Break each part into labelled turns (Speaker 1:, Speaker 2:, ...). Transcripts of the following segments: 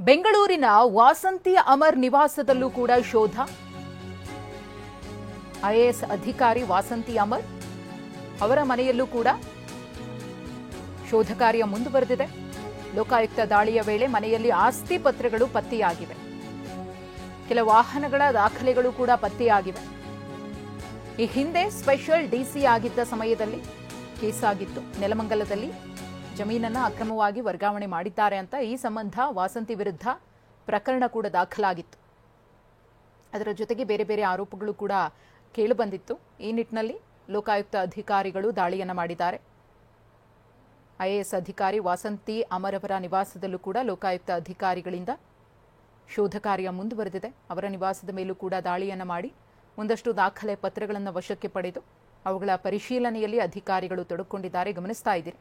Speaker 1: ಬೆಂಗಳೂರಿನ ವಾಸಂತಿ ಅಮರ್ ನಿವಾಸದಲ್ಲೂ ಕೂಡ ಶೋಧ. ಐಎಎಸ್ ಅಧಿಕಾರಿ ವಾಸಂತಿ ಅಮರ್ ಅವರ ಮನೆಯಲ್ಲೂ ಕೂಡ ಶೋಧ ಕಾರ್ಯ ಮುಂದುವರೆದಿದೆ. ಲೋಕಾಯುಕ್ತ ದಾಳಿಯ ವೇಳೆ ಮನೆಯಲ್ಲಿ ಆಸ್ತಿ ಪತ್ರಗಳು ಪತ್ತೆಯಾಗಿವೆ. ಕೆಲ ವಾಹನಗಳ ದಾಖಲೆಗಳು ಕೂಡ ಪತ್ತೆಯಾಗಿವೆ. ಈ ಹಿಂದೆ ಸ್ಪೆಷಲ್ ಡಿಸಿ ಆಗಿದ್ದ ಸಮಯದಲ್ಲಿ ಕೇಸಾಗಿತ್ತು. ನೆಲಮಂಗಲದಲ್ಲಿ ಜಮೀನನ್ನು ಅಕ್ರಮವಾಗಿ ವರ್ಗಾವಣೆ ಮಾಡಿದ್ದಾರೆ ಅಂತ ಈ ಸಂಬಂಧ ವಾಸಂತಿ ವಿರುದ್ಧ ಪ್ರಕರಣ ಕೂಡ ದಾಖಲಾಗಿತ್ತು. ಅದರ ಜೊತೆಗೆ ಬೇರೆ ಬೇರೆ ಆರೋಪಗಳು ಕೂಡ ಕೇಳಿಬಂದಿತ್ತು. ಈ ನಿಟ್ಟಿನಲ್ಲಿ ಲೋಕಾಯುಕ್ತ ಅಧಿಕಾರಿಗಳು ದಾಳಿಯನ್ನು ಮಾಡಿದ್ದಾರೆ. ಐಎಎಸ್ ಅಧಿಕಾರಿ ವಾಸಂತಿ ಅಮರ್ ಅವರ ನಿವಾಸದಲ್ಲೂ ಕೂಡ ಲೋಕಾಯುಕ್ತ ಅಧಿಕಾರಿಗಳಿಂದ ಶೋಧ ಕಾರ್ಯ ಮುಂದುವರೆದಿದೆ. ಅವರ ನಿವಾಸದ ಮೇಲೂ ಕೂಡ ದಾಳಿಯನ್ನು ಮಾಡಿ ಒಂದಷ್ಟು ದಾಖಲೆ ಪತ್ರಗಳನ್ನು ವಶಕ್ಕೆ ಪಡೆದು ಅವುಗಳ ಪರಿಶೀಲನೆಯಲ್ಲಿ ಅಧಿಕಾರಿಗಳು ತೊಡಗಿಕೊಂಡಿದ್ದಾರೆ. ಗಮನಿಸ್ತಾ ಇದ್ದೀರಿ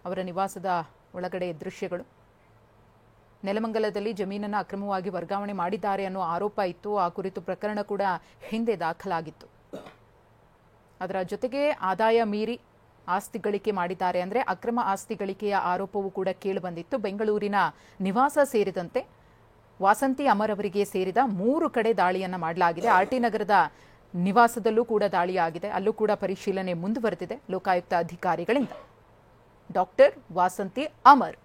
Speaker 1: ಅವರ ನಿವಾಸದ ಒಳಗಡೆ ದೃಶ್ಯಗಳು. ನೆಲಮಂಗಲದಲ್ಲಿ ಜಮೀನನ್ನು ಅಕ್ರಮವಾಗಿ ವರ್ಗಾವಣೆ ಮಾಡಿದ್ದಾರೆ ಅನ್ನೋ ಆರೋಪ ಇತ್ತು. ಆ ಕುರಿತು ಪ್ರಕರಣ ಕೂಡ ಹಿಂದೆ ದಾಖಲಾಗಿತ್ತು. ಅದರ ಜೊತೆಗೆ ಆದಾಯ ಮೀರಿ ಆಸ್ತಿ ಗಳಿಕೆ ಮಾಡಿದ್ದಾರೆ ಅಂದರೆ ಅಕ್ರಮ ಆಸ್ತಿ ಗಳಿಕೆಯ ಆರೋಪವೂ ಕೂಡ ಕೇಳಿಬಂದಿತ್ತು. ಬೆಂಗಳೂರಿನ ನಿವಾಸ ಸೇರಿದಂತೆ ವಾಸಂತಿ ಅಮರ್ ಅವರಿಗೆ ಸೇರಿದ 3 ಕಡೆ ದಾಳಿಯನ್ನು ಮಾಡಲಾಗಿದೆ. ಆರ್ಟಿ ನಗರದ ನಿವಾಸದಲ್ಲೂ ಕೂಡ ದಾಳಿಯಾಗಿದೆ. ಅಲ್ಲೂ ಕೂಡ ಪರಿಶೀಲನೆ ಮುಂದುವರೆದಿದೆ ಲೋಕಾಯುಕ್ತ ಅಧಿಕಾರಿಗಳಿಂದ. ಡಾಕ್ಟರ್ ವಾಸಂತಿ ಅಮರ್